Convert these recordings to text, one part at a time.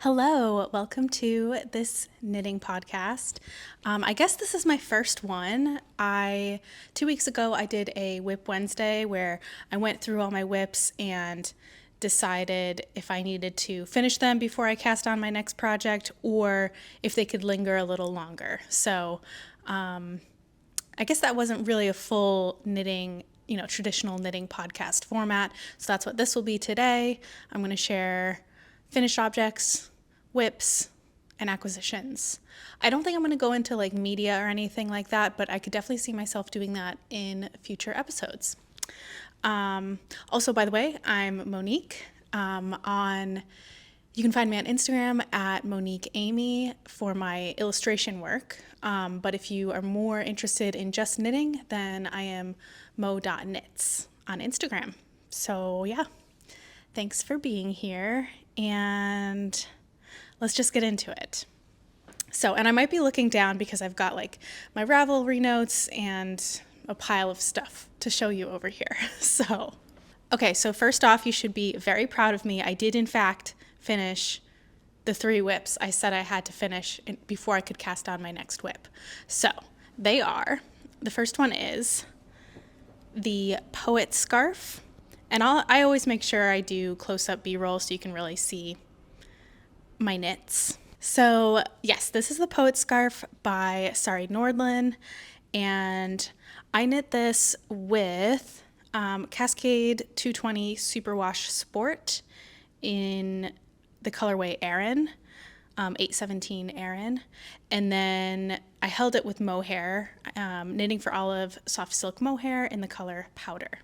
Hello, welcome to this knitting podcast. I guess this is my first one. 2 weeks ago, I did a Whip Wednesday where I went through all my whips and decided if I needed to finish them before I cast on my next project or if they could linger a little longer. So I guess that wasn't really a full knitting, traditional knitting podcast format. So that's what this will be today. I'm going to share finished objects, whips, and acquisitions. I don't think I'm going to go into like media or anything like that, but I could definitely see myself doing that in future episodes. Also, by the way, I'm Monique. You can find me on Instagram at Monique Amy for my illustration work. But if you are more interested in just knitting, then I am mo.knits on Instagram. So yeah, thanks for being here. And let's just get into it. And I might be looking down because I've got like my Ravelry notes and a pile of stuff to show you over here. So first off, you should be very proud of me. I did in fact finish the 3 whips I said I had to finish before I could cast on my next whip. So they are, the first one is the Poet Scarf. And I always make sure I do close-up B-roll so you can really see my knits. So yes, this is the Poet Scarf by Sari Nordlund. And I knit this with Cascade 220 Superwash Sport in the colorway Aran, 817 Aran. And then I held it with mohair, knitting for Olive soft silk mohair in the color Powder.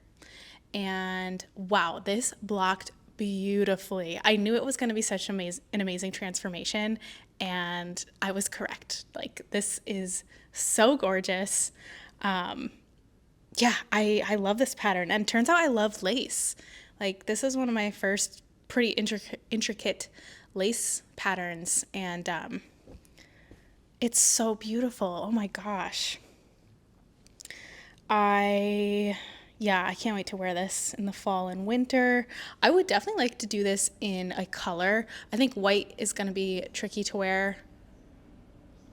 And wow, this blocked beautifully. I knew it was going to be such an amazing transformation, and I was correct. Like, this is so gorgeous. I love this pattern, and it turns out I love lace. Like, this is one of my first pretty intricate lace patterns, and it's so beautiful. Oh my gosh. I can't wait to wear this in the fall and winter. I would definitely like to do this in a color. I think white is going to be tricky to wear.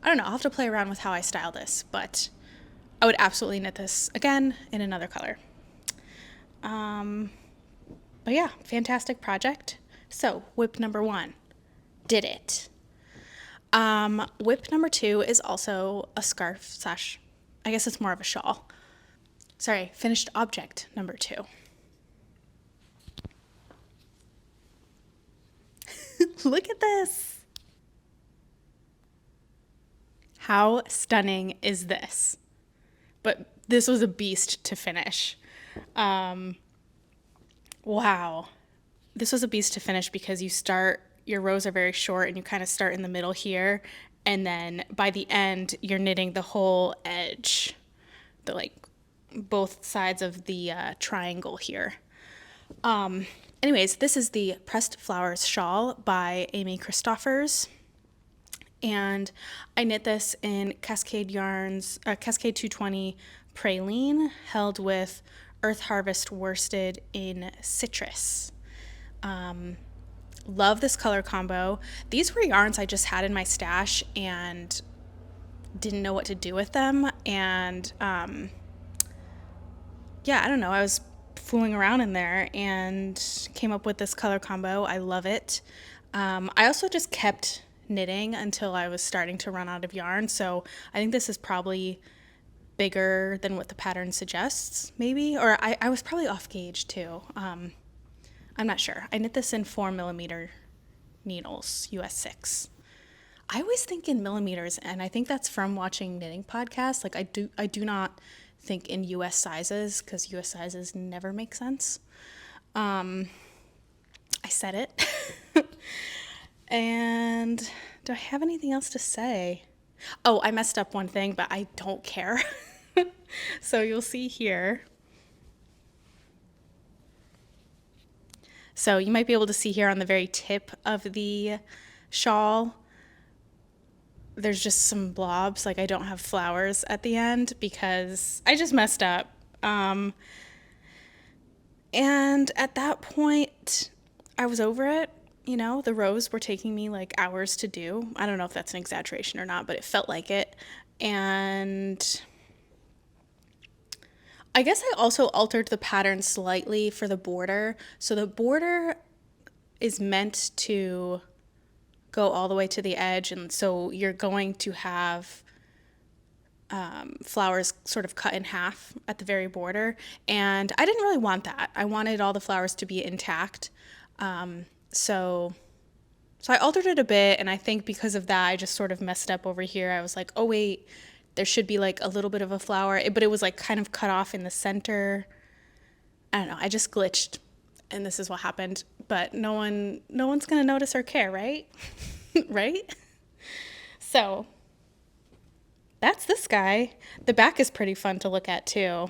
I don't know. I'll have to play around with how I style this, but I would absolutely knit this again in another color. But yeah, fantastic project. So whip number 1, did it. Whip number 2 is also a scarf / I guess it's more of a shawl. Finished object number 2. Look at this. How stunning is this? But this was a beast to finish. Wow. This was a beast to finish because your rows are very short and you kind of start in the middle here. And then by the end, you're knitting the whole edge, both sides of the triangle here. Anyways, this is the Pressed Flowers Shawl by Amy Christoffers. And I knit this in Cascade 220 Praline, held with Earth Harvest worsted in Citrus. Love this color combo. These were yarns I just had in my stash and didn't know what to do with them. And I don't know, I was fooling around in there and came up with this color combo. I love it. I also just kept knitting until I was starting to run out of yarn. So I think this is probably bigger than what the pattern suggests, maybe. Or I was probably off gauge too. I'm not sure. I knit this in 4mm needles, US 6. I always think in millimeters, and I think that's from watching knitting podcasts. Like I do not think in US sizes because US sizes never make sense. I said it. And do I have anything else to say? Oh, I messed up one thing, but I don't care. So you'll see here. So you might be able to see here on the very tip of the shawl, there's just some blobs, like I don't have flowers at the end because I just messed up. And at that point, I was over it. you know, the rows were taking me like hours to do. I don't know if that's an exaggeration or not, but it felt like it. And I guess I also altered the pattern slightly for the border. So the border is meant to go all the way to the edge, and so you're going to have flowers sort of cut in half at the very border, and I didn't really want that. I wanted all the flowers to be intact. So I altered it a bit, and I think because of that, I just sort of messed up over here. I was like, oh wait, there should be like a little bit of a flower, but it was like kind of cut off in the center. I don't know, I just glitched, and this is what happened. But no one's gonna notice or care, right? Right? So that's this guy. The back is pretty fun to look at too.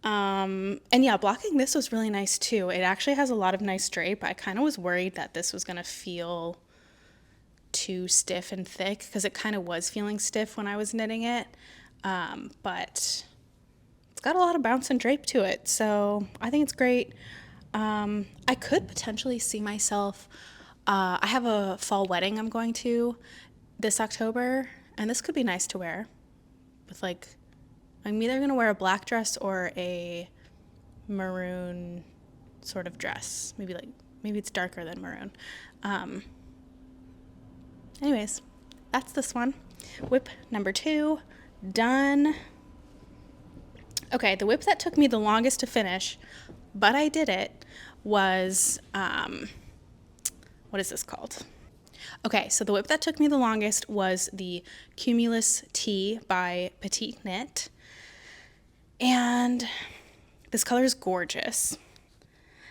And yeah, blocking this was really nice too. It actually has a lot of nice drape. I kind of was worried that this was gonna feel too stiff and thick, because it kind of was feeling stiff when I was knitting it. But it's got a lot of bounce and drape to it, so I think it's great. I could potentially see myself, I have a fall wedding I'm going to this October, and this could be nice to wear with like, I'm either going to wear a black dress or a maroon sort of dress. Maybe it's darker than maroon. Anyways, that's this one. Whip number 2, done. Okay, the whip that took me the longest to finish, but I did it, was, what is this called? Okay, so the whip that took me the longest was the Cumulus Tee by PetiteKnit. And this color is gorgeous.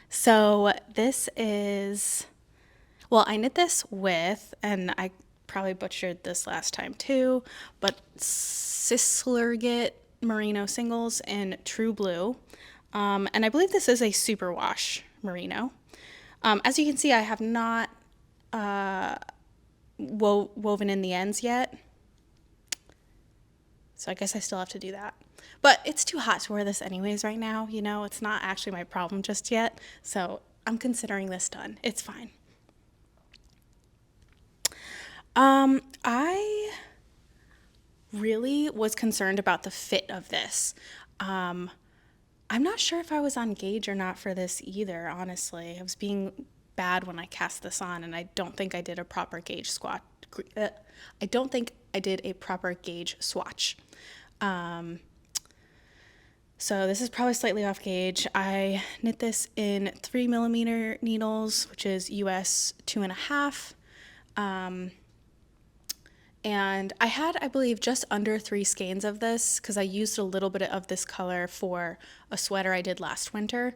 So this is, well, I knit this with, and I probably butchered this last time too, but Sislergit merino singles in true blue. And I believe this is a superwash merino. As you can see, I have not woven in the ends yet. So I guess I still have to do that. But it's too hot to wear this anyways right now, you know, it's not actually my problem just yet. So I'm considering this done. It's fine. I really was concerned about the fit of this. I'm not sure if I was on gauge or not for this either, honestly. I was being bad when I cast this on, and I don't think I did a proper gauge swatch. I don't think I did a proper gauge swatch. So this is probably slightly off gauge. I knit this in 3mm needles, which is US 2.5. And I had, I believe, just under 3 skeins of this, because I used a little bit of this color for a sweater I did last winter.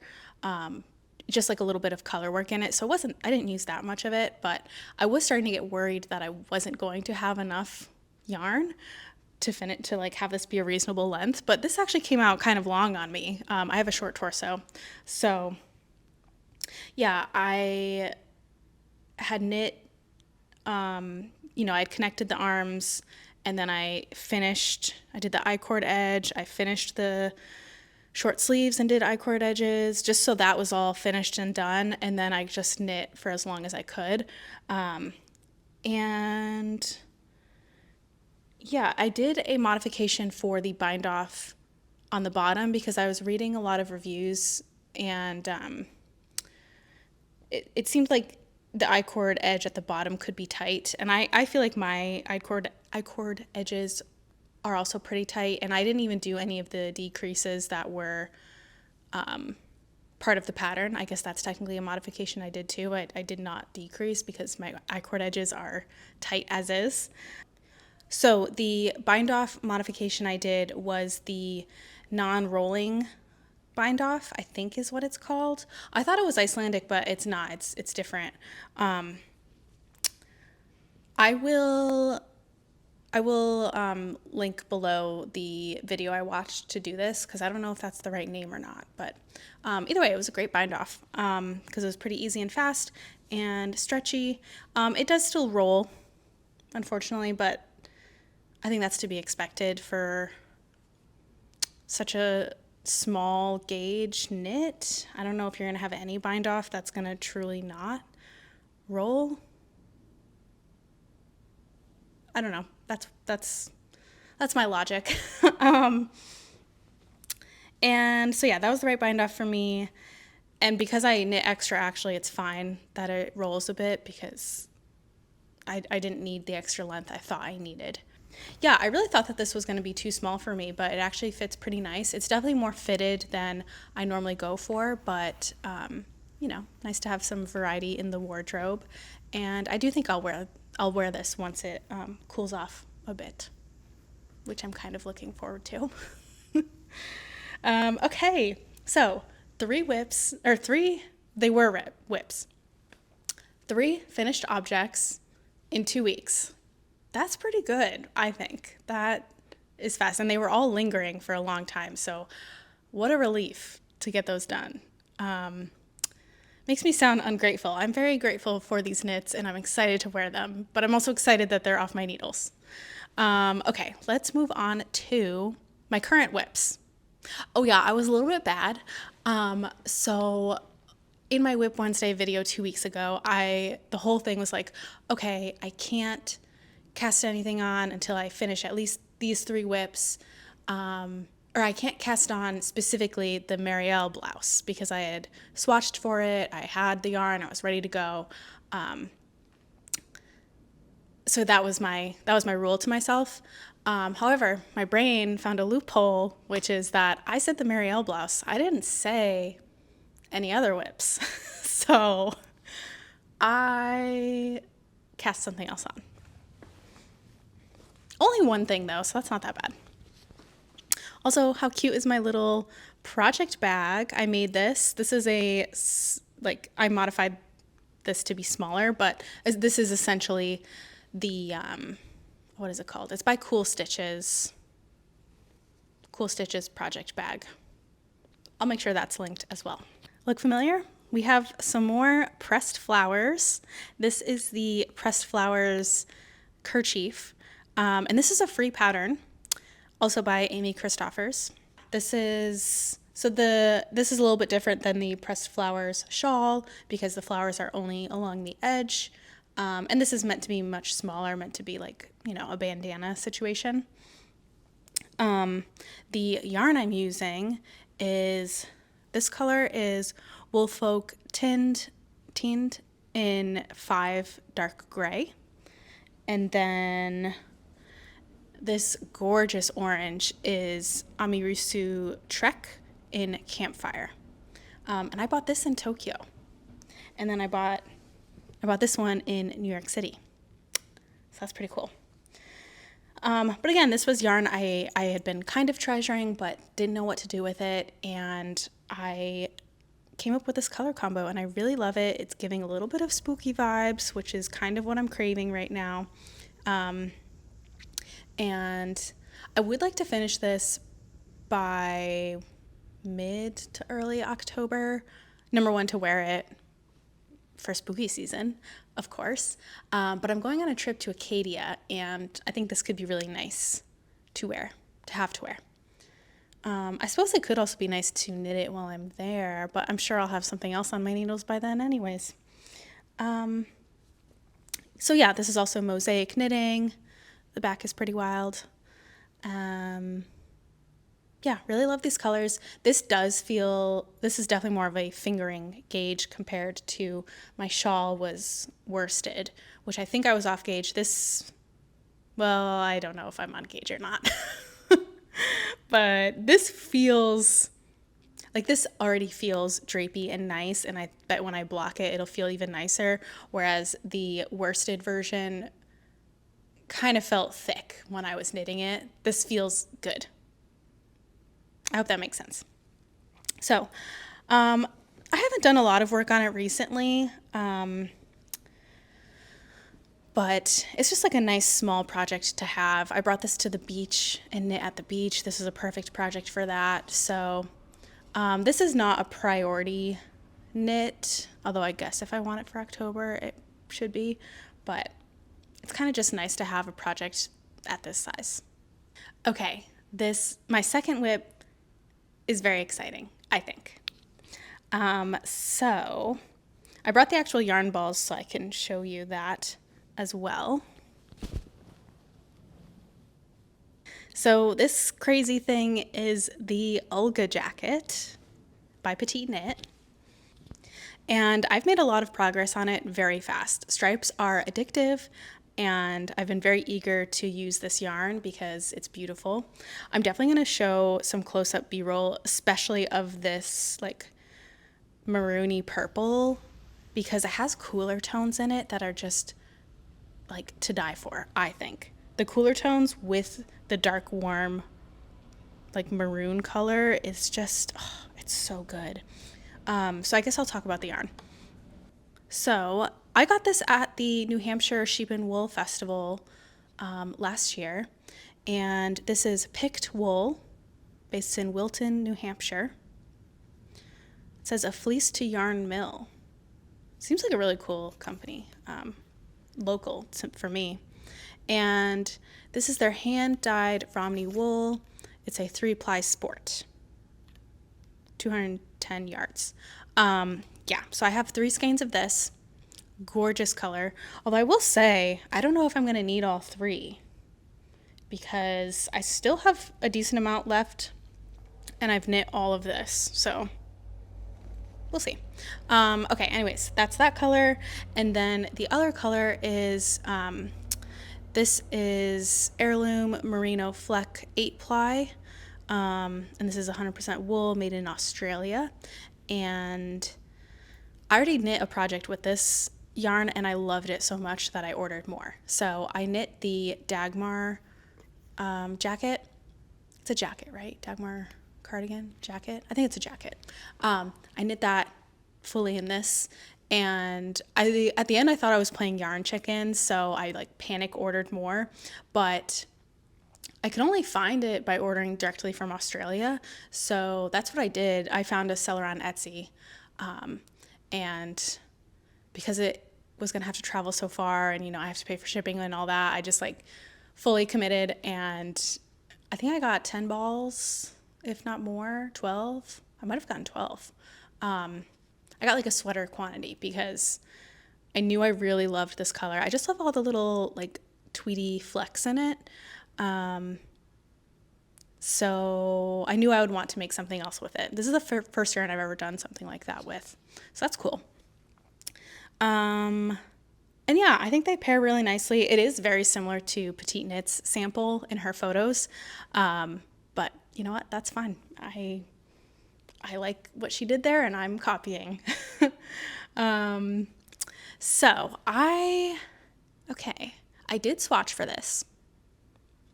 Just like a little bit of color work in it. So I didn't use that much of it, but I was starting to get worried that I wasn't going to have enough yarn to like have this be a reasonable length. But this actually came out kind of long on me. I have a short torso. So yeah, I had knit, I'd connected the arms, and then I did the I-cord edge, I finished the short sleeves and did I-cord edges, just so that was all finished and done, and then I just knit for as long as I could. And yeah, I did a modification for the bind off on the bottom, because I was reading a lot of reviews, and it seemed like the I-cord edge at the bottom could be tight, and I feel like my I-cord edges are also pretty tight, and I didn't even do any of the decreases that were part of the pattern. I guess that's technically a modification I did too. I did not decrease because my I-cord edges are tight as is. So the bind off modification I did was the non-rolling bind off, I think is what it's called. I thought it was Icelandic, but it's not. It's different. I will link below the video I watched to do this, because I don't know if that's the right name or not. But either way, it was a great bind off, because it was pretty easy and fast and stretchy. It does still roll, unfortunately, but I think that's to be expected for such a small gauge knit. I don't know if you're gonna have any bind off that's gonna truly not roll. I don't know. That's my logic. And so yeah, that was the right bind off for me. And because I knit extra, actually, it's fine that it rolls a bit because I didn't need the extra length I thought I needed. Yeah, I really thought that this was going to be too small for me, but it actually fits pretty nice. It's definitely more fitted than I normally go for, but you know, nice to have some variety in the wardrobe. And I do think I'll wear this once it cools off a bit, which I'm kind of looking forward to. Okay, so 3 whips, or 3, they were whips. 3 finished objects in 2 weeks. That's pretty good, I think. That is fast. And they were all lingering for a long time. So what a relief to get those done. Makes me sound ungrateful. I'm very grateful for these knits and I'm excited to wear them, but I'm also excited that they're off my needles. Okay, let's move on to my current whips. Oh yeah, I was a little bit bad. So in my Whip Wednesday video 2 weeks ago, the whole thing was like, okay, I can't cast anything on until I finish at least these 3 whips. Or I can't cast on specifically the Marielle blouse because I had swatched for it. I had the yarn. I was ready to go. So that was my rule to myself. However, my brain found a loophole, which is that I said the Marielle blouse. I didn't say any other whips. So I cast something else on. Only one thing though, so that's not that bad. Also, how cute is my little project bag? I made this. This is I modified this to be smaller, but this is essentially the, what is it called? It's by Cool Stitches project bag. I'll make sure that's linked as well. Look familiar? We have some more pressed flowers. This is the pressed flowers kerchief. And this is a free pattern, also by Amy Christoffers. This is a little bit different than the pressed flowers shawl because the flowers are only along the edge. And this is meant to be much smaller, meant to be like, you know, a bandana situation. The yarn I'm using this color is Woolfolk tinned in 5 dark gray. And then this gorgeous orange is Amirusu Trek in Campfire. And I bought this in Tokyo. And then I bought this one in New York City. So that's pretty cool. But again, this was yarn I had been kind of treasuring, but didn't know what to do with it. And I came up with this color combo and I really love it. It's giving a little bit of spooky vibes, which is kind of what I'm craving right now. And I would like to finish this by mid to early October. Number 1, to wear it for spooky season, of course. But I'm going on a trip to Acadia, and I think this could be really nice to wear, to wear. I suppose it could also be nice to knit it while I'm there, but I'm sure I'll have something else on my needles by then anyways. So yeah, this is also mosaic knitting. The back is pretty wild. Yeah, really love these colors. This is definitely more of a fingering gauge compared to my shawl was worsted, which I think I was off gauge. Well, I don't know if I'm on gauge or not. But this already feels drapey and nice, and I bet when I block it, it'll feel even nicer, whereas the worsted version kind of felt thick when I was knitting it. This feels good. I hope that makes sense. So, I haven't done a lot of work on it recently, but it's just like a nice small project to have. I brought this to the beach and knit at the beach. This is a perfect project for that. So, this is not a priority knit, although I guess if I want it for October, it should be, but it's kind of just nice to have a project at this size. Okay, my second whip is very exciting, I think. So I brought the actual yarn balls so I can show you that as well. So this crazy thing is the Olga jacket by PetiteKnit. And I've made a lot of progress on it very fast. Stripes are addictive, and I've been very eager to use this yarn because it's beautiful. I'm definitely going to show some close-up B-roll, especially of this like maroony purple, because it has cooler tones in it that are just like to die for, I think. The cooler tones with the dark warm like maroon color is just, oh, it's so good. So I guess I'll talk about the yarn. So I got this at the New Hampshire Sheep and Wool Festival last year, and this is picked wool based in Wilton, New Hampshire. It says a fleece to yarn mill. Seems like a really cool company, local for me. And this is their hand-dyed Romney wool. It's a 3-ply sport, 210 yards. Yeah, so I have 3 skeins of this. Gorgeous color. Although I will say, I don't know if I'm going to need all 3 because I still have a decent amount left and I've knit all of this. So we'll see. Okay, anyways, that's that color. And then the other color is, this is Heirloom Merino Fleck 8-ply. And this is 100% wool made in Australia. And I already knit a project with this yarn and I loved it so much that I ordered more. So I knit the Dagmar jacket. It's a jacket, right? Dagmar cardigan jacket. I think it's a jacket. I knit that fully in this. And at the end I thought I was playing yarn chicken, so I like panic ordered more, but I could only find it by ordering directly from Australia. So that's what I did. I found a seller on Etsy. And because it was going to have to travel so far and, you know, I have to pay for shipping and all that, I just like fully committed. And I think I got 10 balls, if not more, 12. I might have gotten 12. I got like a sweater quantity because I knew I really loved this color. I just love all the little like tweedy flecks in it. So I knew I would want to make something else with it. This is the first yarn I've ever done something like that with. So that's cool. And yeah, I think they pair really nicely. It is very similar to PetiteKnit's sample in her photos. But you know what? That's fine. I like what she did there and I'm copying. So I did swatch for this.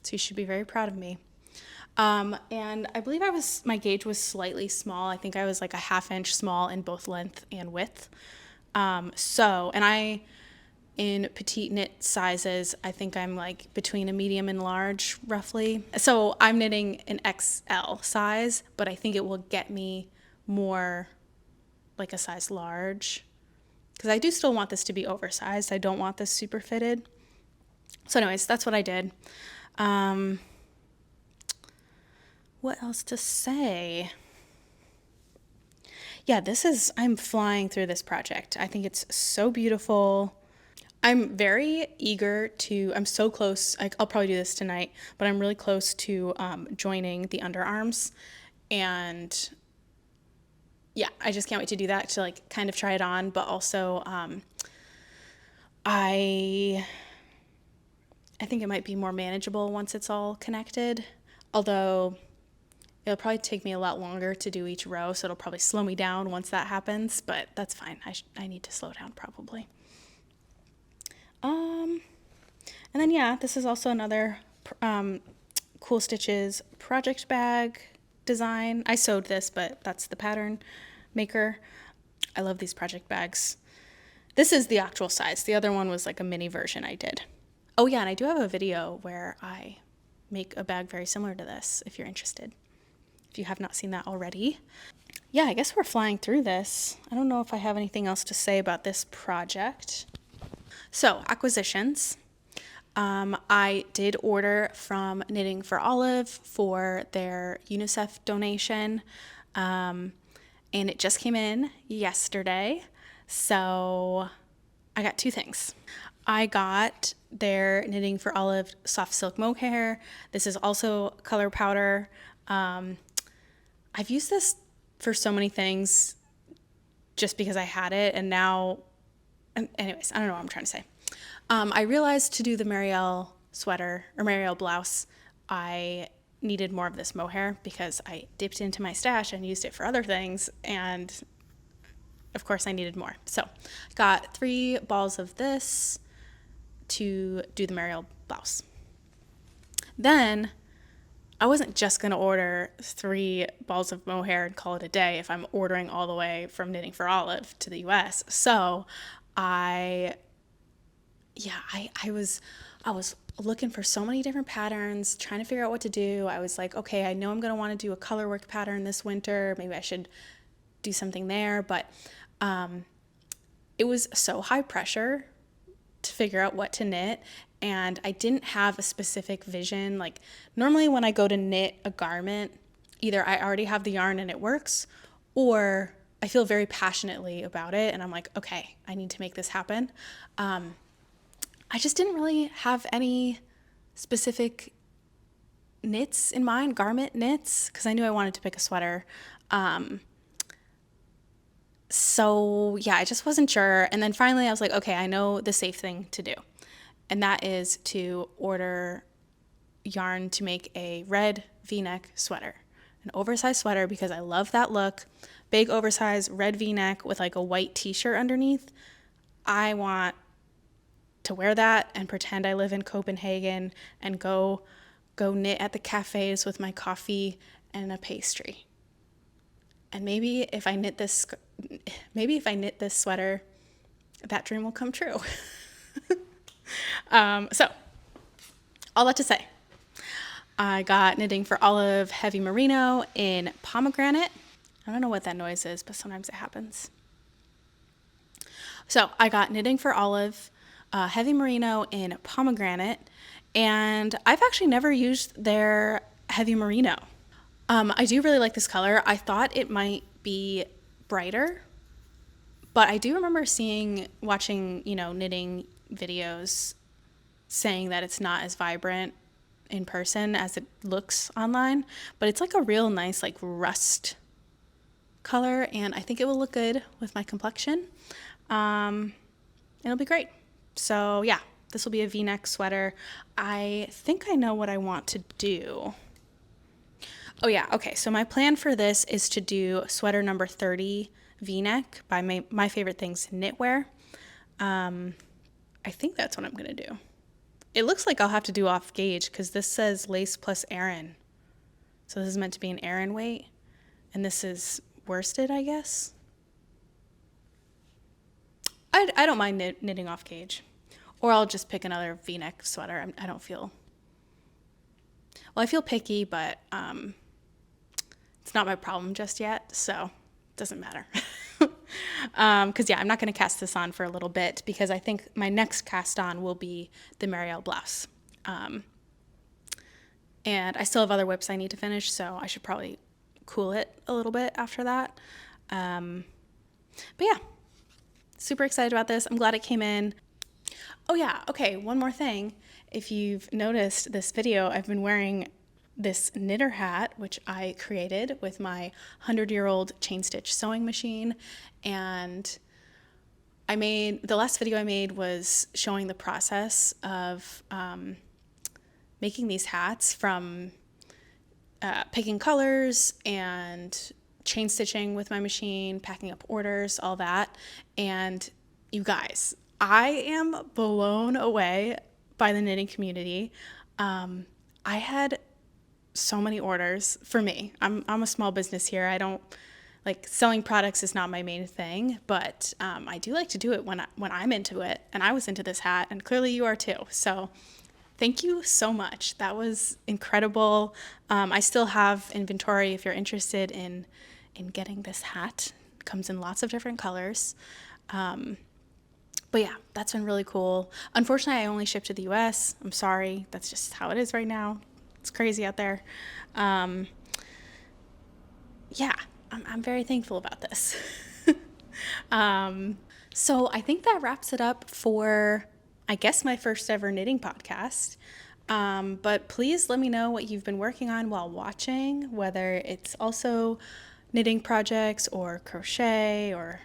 So you should be very proud of me. And I believe my gauge was slightly small. I think I was like a 1/2 inch small in both length and width. In PetiteKnit sizes, I think I'm like between a medium and large roughly. So I'm knitting an XL size, but I think it will get me more like a size large because I do still want this to be oversized. I don't want this super fitted. So anyways, that's what I did. What else to say? Yeah, I'm flying through this project. I think it's so beautiful. I'm very eager I'm so close. I'll probably do this tonight, but I'm really close to joining the underarms. And yeah, I just can't wait to do that, to like kind of try it on, but also I think it might be more manageable once it's all connected, although it'll probably take me a lot longer to do each row, so it'll probably slow me down once that happens, but that's fine. I need to slow down probably. And then yeah, this is also another Cool Stitches project bag design. I sewed this, but that's the pattern maker. I love these project bags. This is the actual size. The other one was like a mini version I did. Oh yeah, and I do have a video where I make a bag very similar to this if you're interested, if you have not seen that already. Yeah, I guess we're flying through this. I don't know if I have anything else to say about this project. So, acquisitions. I did order from Knitting for Olive for their UNICEF donation, and it just came in yesterday. So I got two things. I got their Knitting for Olive soft silk mohair. This is also color powder. I've used this for so many things just because I had it, and now, anyways, I don't know what I'm trying to say. I realized to do the Marielle sweater or Marielle blouse, I needed more of this mohair because I dipped into my stash and used it for other things, and of course I needed more. So got 3 balls of this to do the Marielle blouse. Then I wasn't just going to order 3 balls of mohair and call it a day if I'm ordering all the way from Knitting for Olive to the US. So I was looking for so many different patterns, trying to figure out what to do. I was like, okay, I know I'm going to want to do a color work pattern this winter. Maybe I should do something there. But it was so high pressure to figure out what to knit. And I didn't have a specific vision. Like normally when I go to knit a garment, either I already have the yarn and it works, or I feel very passionately about it. And I'm like, okay, I need to make this happen. I just didn't really have any specific knits in mind, garment knits, because I knew I wanted to pick a sweater. So yeah, I just wasn't sure. And then finally I was like, okay, I know the safe thing to do. And that is to order yarn to make a red V-neck sweater, an oversized sweater, because I love that look. Big oversized red V-neck with like a white t-shirt underneath. I want to wear that and pretend I live in Copenhagen and go knit at the cafes with my coffee and a pastry. And maybe if I knit this sweater, that dream will come true. So all that to say, I got Knitting for Olive Heavy Merino in pomegranate. I don't know what that noise is, but sometimes it happens. So I got Knitting for Olive Heavy Merino in pomegranate, and I've actually never used their Heavy Merino. I do really like this color. I thought it might be brighter, but I do remember watching, knitting videos saying that it's not as vibrant in person as it looks online, but it's like a real nice like rust color, and I think it will look good with my complexion. It'll be great. So yeah, this will be a V-neck sweater. I think I know what I want to do. Oh yeah, okay, so my plan for this is to do sweater number 30 V-neck by my favorite things knitwear. I think that's what I'm gonna do. It looks like I'll have to do off gauge because this says lace plus Aran. So this is meant to be an Aran weight, and this is worsted, I guess. I don't mind knitting off gauge, or I'll just pick another V-neck sweater. I don't feel, well, I feel picky, but it's not my problem just yet, so it doesn't matter. Because yeah, I'm not going to cast this on for a little bit because I think my next cast on will be the Marielle blouse. And I still have other whips I need to finish, so I should probably cool it a little bit after that. But yeah, super excited about this. I'm glad it came in. Oh yeah, okay, one more thing. If you've noticed this video, I've been wearing this knitter hat, which I created with my 100-year-old chain stitch sewing machine. And the last video I made was showing the process of making these hats, from picking colors and chain stitching with my machine, packing up orders, all that. And you guys, I am blown away by the knitting community. I had so many orders for me. I'm a small business here. I don't like selling products is not my main thing, but I do like to do it when I'm into it. And I was into this hat, and clearly you are too. So thank you so much. That was incredible. I still have inventory if you're interested in getting this hat. It comes in lots of different colors. But yeah, that's been really cool. Unfortunately, I only ship to the US. I'm sorry. That's just how it is right now. It's crazy out there. Um, yeah, I'm very thankful about this. So I think that wraps it up for, I guess, my first ever knitting podcast. But please let me know what you've been working on while watching, whether it's also knitting projects or crochet or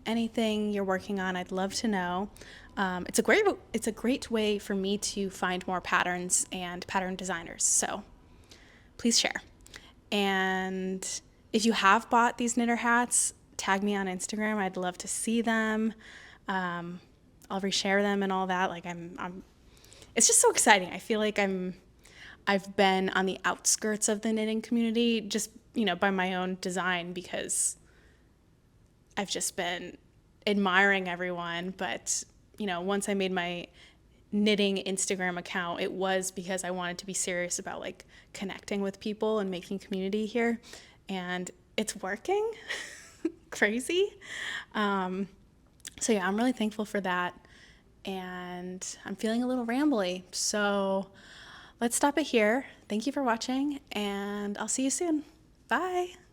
anything you're working on. I'd love to know. It's a great way for me to find more patterns and pattern designers. So please share. And if you have bought these knitter hats, tag me on Instagram. I'd love to see them. I'll reshare them and all that. Like it's just so exciting. I feel like I've been on the outskirts of the knitting community just, by my own design, because I've just been admiring everyone. But, once I made my knitting Instagram account, it was because I wanted to be serious about like connecting with people and making community here. And it's working. Crazy. So yeah, I'm really thankful for that. And I'm feeling a little rambly. So let's stop it here. Thank you for watching, and I'll see you soon. Bye.